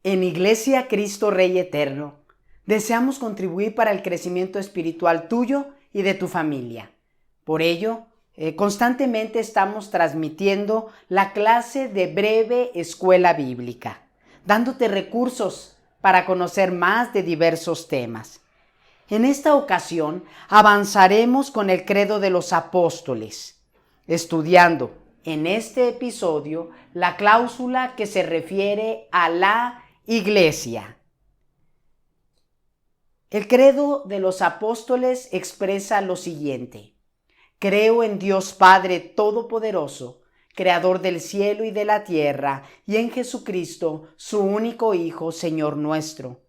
En Iglesia Cristo Rey Eterno, deseamos contribuir para el crecimiento espiritual tuyo y de tu familia. Por ello, constantemente estamos transmitiendo la clase de breve escuela bíblica, dándote recursos para conocer más de diversos temas. En esta ocasión avanzaremos con el credo de los apóstoles, estudiando en este episodio la cláusula que se refiere a la Iglesia. El credo de los apóstoles expresa lo siguiente: creo en Dios Padre Todopoderoso, Creador del cielo y de la tierra, y en Jesucristo, su único Hijo, Señor nuestro,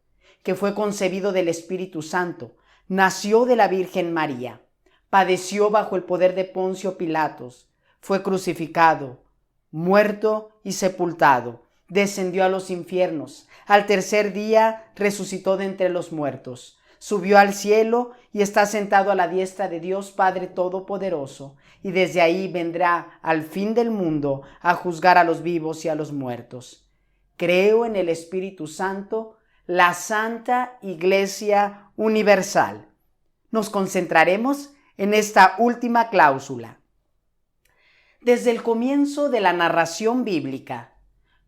que fue concebido del Espíritu Santo, nació de la Virgen María, padeció bajo el poder de Poncio Pilatos, fue crucificado, muerto y sepultado, descendió a los infiernos, al tercer día resucitó de entre los muertos, subió al cielo y está sentado a la diestra de Dios Padre Todopoderoso, y desde ahí vendrá al fin del mundo a juzgar a los vivos y a los muertos. Creo en el Espíritu Santo, la Santa Iglesia Universal. Nos concentraremos en esta última cláusula. Desde el comienzo de la narración bíblica,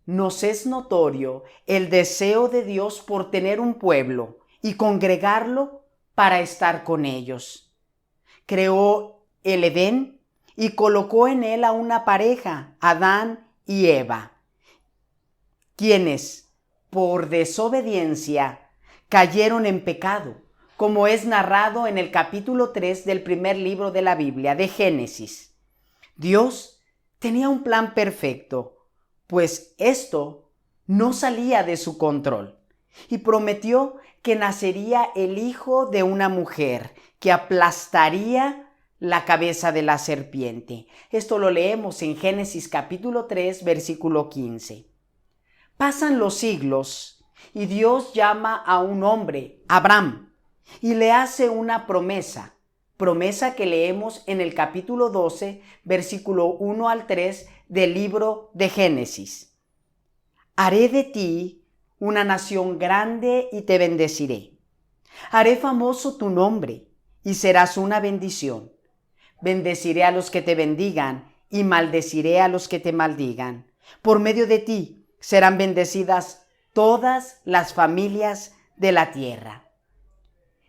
nos es notorio el deseo de Dios por tener un pueblo y congregarlo para estar con ellos. Creó el Edén y colocó en él a una pareja, Adán y Eva, quienes, por desobediencia, cayeron en pecado, como es narrado en el capítulo 3 del primer libro de la Biblia, de Génesis. Dios tenía un plan perfecto, pues esto no salía de su control, y prometió que nacería el hijo de una mujer que aplastaría la cabeza de la serpiente. Esto lo leemos en Génesis capítulo 3, versículo 15. Pasan los siglos y Dios llama a un hombre, Abraham, y le hace una promesa que leemos en el capítulo 12, versículo 1 al 3 del libro de Génesis. Haré de ti una nación grande y te bendeciré. Haré famoso tu nombre y serás una bendición. Bendeciré a los que te bendigan y maldeciré a los que te maldigan. Por medio de ti serán bendecidas todas las familias de la tierra.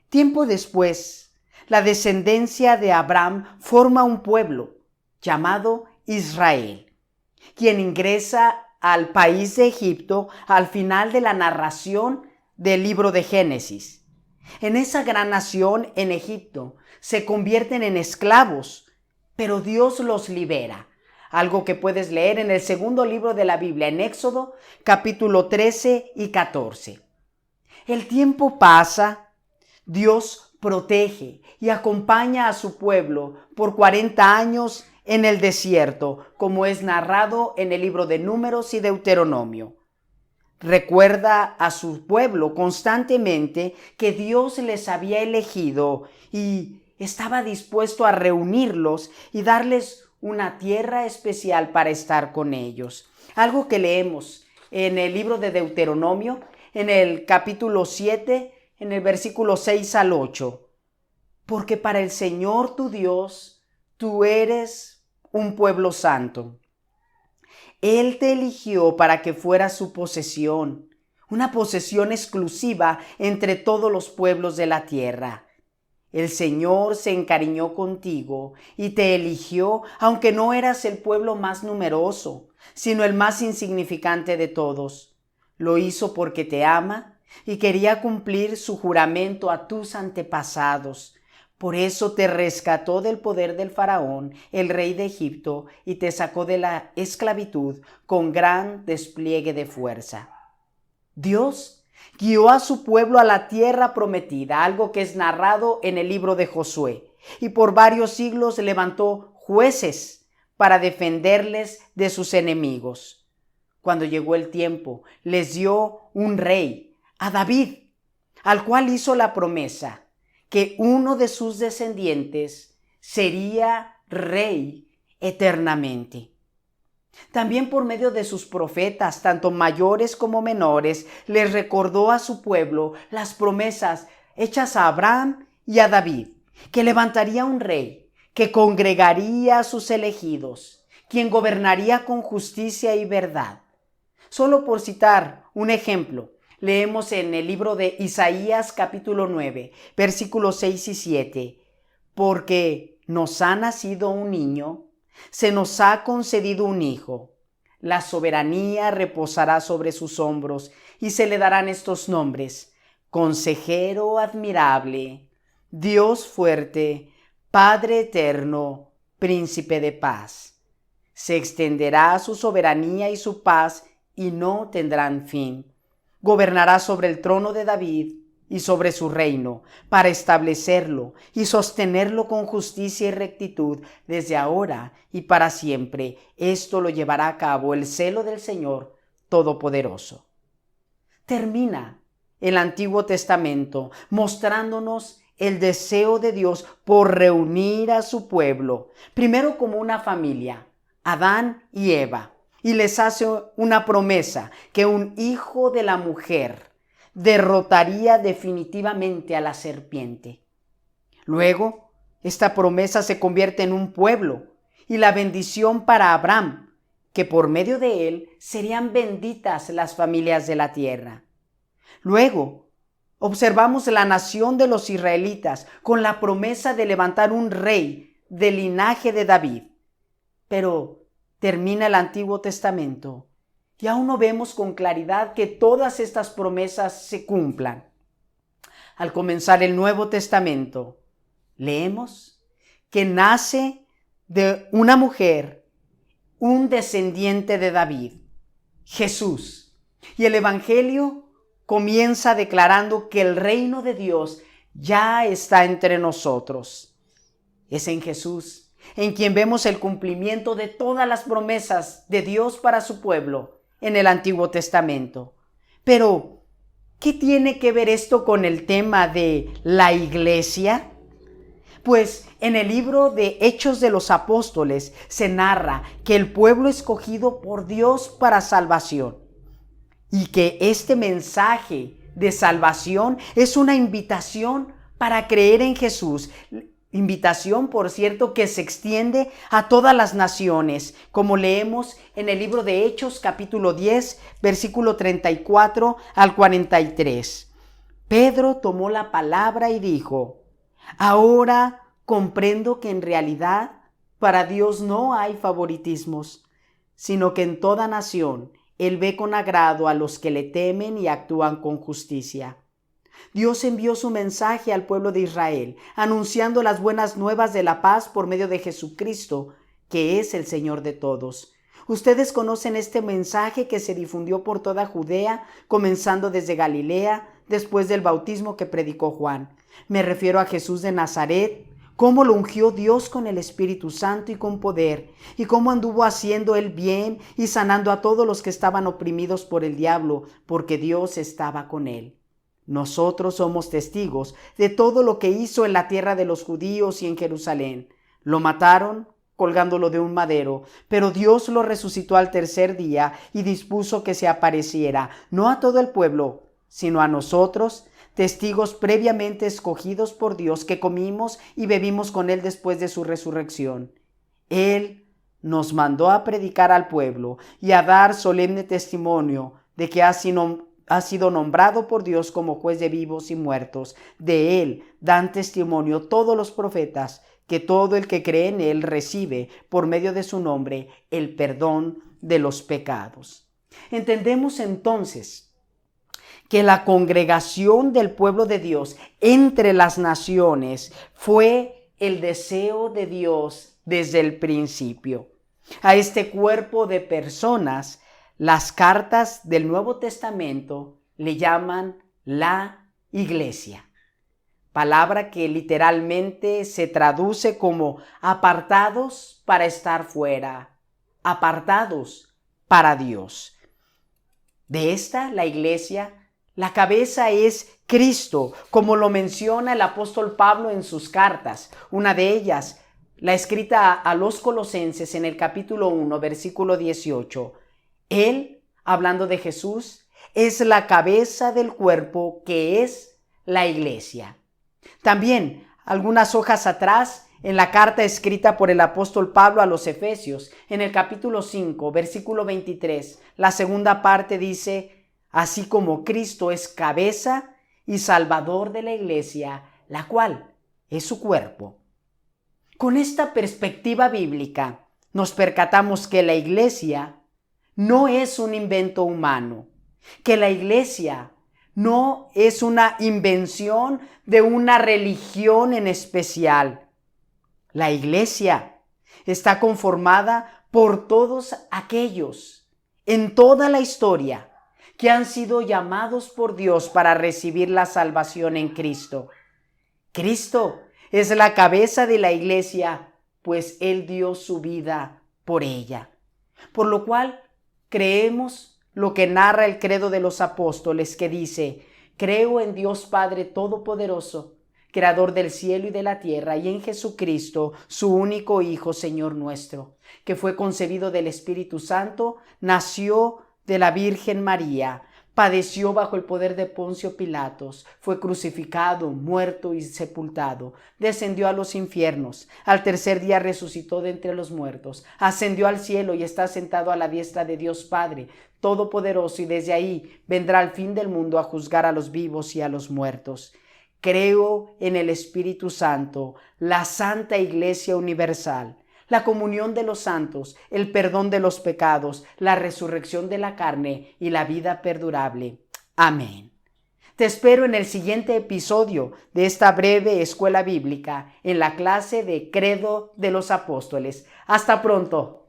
Tiempo después, la descendencia de Abraham forma un pueblo llamado Israel, quien ingresa al país de Egipto al final de la narración del libro de Génesis. En esa gran nación, en Egipto, se convierten en esclavos, pero Dios los libera. Algo que puedes leer en el segundo libro de la Biblia, en Éxodo, capítulo 13 y 14. El tiempo pasa, Dios protege y acompaña a su pueblo por 40 años en el desierto, como es narrado en el libro de Números y Deuteronomio. Recuerda a su pueblo constantemente que Dios les había elegido y estaba dispuesto a reunirlos y darles una tierra especial para estar con ellos. Algo que leemos en el libro de Deuteronomio, en el capítulo 7, en el versículo 6 al 8. Porque para el Señor tu Dios, tú eres un pueblo santo. Él te eligió para que fueras su posesión, una posesión exclusiva entre todos los pueblos de la tierra. El Señor se encariñó contigo y te eligió, aunque no eras el pueblo más numeroso, sino el más insignificante de todos. Lo hizo porque te ama y quería cumplir su juramento a tus antepasados. Por eso te rescató del poder del faraón, el rey de Egipto, y te sacó de la esclavitud con gran despliegue de fuerza. Dios guió a su pueblo a la tierra prometida, algo que es narrado en el libro de Josué, y por varios siglos levantó jueces para defenderles de sus enemigos. Cuando llegó el tiempo, les dio un rey, a David, al cual hizo la promesa que uno de sus descendientes sería rey eternamente. También por medio de sus profetas, tanto mayores como menores, les recordó a su pueblo las promesas hechas a Abraham y a David, que levantaría un rey, que congregaría a sus elegidos, quien gobernaría con justicia y verdad. Solo por citar un ejemplo, leemos en el libro de Isaías capítulo 9, versículos 6 y 7, porque nos ha nacido un niño, se nos ha concedido un hijo. La soberanía reposará sobre sus hombros y se le darán estos nombres: Consejero admirable, Dios fuerte, Padre eterno, Príncipe de paz. Se extenderá su soberanía y su paz y no tendrán fin. Gobernará sobre el trono de David y sobre su reino, para establecerlo y sostenerlo con justicia y rectitud desde ahora y para siempre. Esto lo llevará a cabo el celo del Señor Todopoderoso. Termina el Antiguo Testamento mostrándonos el deseo de Dios por reunir a su pueblo, primero como una familia, Adán y Eva, y les hace una promesa que un hijo de la mujer derrotaría definitivamente a la serpiente. Luego, esta promesa se convierte en un pueblo y la bendición para Abraham, que por medio de él serían benditas las familias de la tierra. Luego, observamos la nación de los israelitas con la promesa de levantar un rey del linaje de David. Pero termina el Antiguo Testamento y aún no vemos con claridad que todas estas promesas se cumplan. Al comenzar el Nuevo Testamento, leemos que nace de una mujer un descendiente de David, Jesús. Y el Evangelio comienza declarando que el reino de Dios ya está entre nosotros. Es en Jesús en quien vemos el cumplimiento de todas las promesas de Dios para su pueblo en el Antiguo Testamento. Pero, ¿qué tiene que ver esto con el tema de la iglesia? Pues en el libro de Hechos de los Apóstoles se narra que el pueblo escogido por Dios para salvación y que este mensaje de salvación es una invitación para creer en Jesús. Invitación, por cierto, que se extiende a todas las naciones, como leemos en el libro de Hechos, capítulo 10, versículo 34 al 43. Pedro tomó la palabra y dijo: ahora comprendo que en realidad para Dios no hay favoritismos, sino que en toda nación Él ve con agrado a los que le temen y actúan con justicia. Dios envió su mensaje al pueblo de Israel, anunciando las buenas nuevas de la paz por medio de Jesucristo, que es el Señor de todos. Ustedes conocen este mensaje que se difundió por toda Judea, comenzando desde Galilea, después del bautismo que predicó Juan. Me refiero a Jesús de Nazaret, cómo lo ungió Dios con el Espíritu Santo y con poder, y cómo anduvo haciendo el bien y sanando a todos los que estaban oprimidos por el diablo, porque Dios estaba con él. Nosotros somos testigos de todo lo que hizo en la tierra de los judíos y en Jerusalén. Lo mataron colgándolo de un madero, pero Dios lo resucitó al tercer día y dispuso que se apareciera, no a todo el pueblo, sino a nosotros, testigos previamente escogidos por Dios, que comimos y bebimos con Él después de su resurrección. Él nos mandó a predicar al pueblo y a dar solemne testimonio de que ha sido nombrado por Dios como juez de vivos y muertos. De Él dan testimonio todos los profetas, que todo el que cree en Él recibe, por medio de su nombre, el perdón de los pecados. Entendemos entonces que la congregación del pueblo de Dios entre las naciones fue el deseo de Dios desde el principio. A este cuerpo de personas, las cartas del Nuevo Testamento le llaman la iglesia, palabra que literalmente se traduce como apartados para estar fuera, apartados para Dios. De esta, la iglesia, la cabeza es Cristo, como lo menciona el apóstol Pablo en sus cartas. Una de ellas, la escrita a los Colosenses en el capítulo 1, versículo 18. Él, hablando de Jesús, es la cabeza del cuerpo que es la iglesia. También, algunas hojas atrás, en la carta escrita por el apóstol Pablo a los Efesios, en el capítulo 5, versículo 23, la segunda parte dice: así como Cristo es cabeza y salvador de la iglesia, la cual es su cuerpo. Con esta perspectiva bíblica, nos percatamos que la iglesia no es un invento humano, que la iglesia no es una invención de una religión en especial. La iglesia está conformada por todos aquellos en toda la historia que han sido llamados por Dios para recibir la salvación en Cristo. Cristo es la cabeza de la iglesia, pues Él dio su vida por ella. Por lo cual, creemos lo que narra el credo de los apóstoles, que dice: creo en Dios Padre Todopoderoso, Creador del cielo y de la tierra, y en Jesucristo, su único Hijo, Señor nuestro, que fue concebido del Espíritu Santo, nació de la Virgen María, padeció bajo el poder de Poncio Pilatos, fue crucificado, muerto y sepultado, descendió a los infiernos, al tercer día resucitó de entre los muertos, ascendió al cielo y está sentado a la diestra de Dios Padre Todopoderoso, y desde ahí vendrá al fin del mundo a juzgar a los vivos y a los muertos. Creo en el Espíritu Santo, la Santa Iglesia Universal, la comunión de los santos, el perdón de los pecados, la resurrección de la carne y la vida perdurable. Amén. Te espero en el siguiente episodio de esta breve escuela bíblica en la clase de Credo de los Apóstoles. Hasta pronto.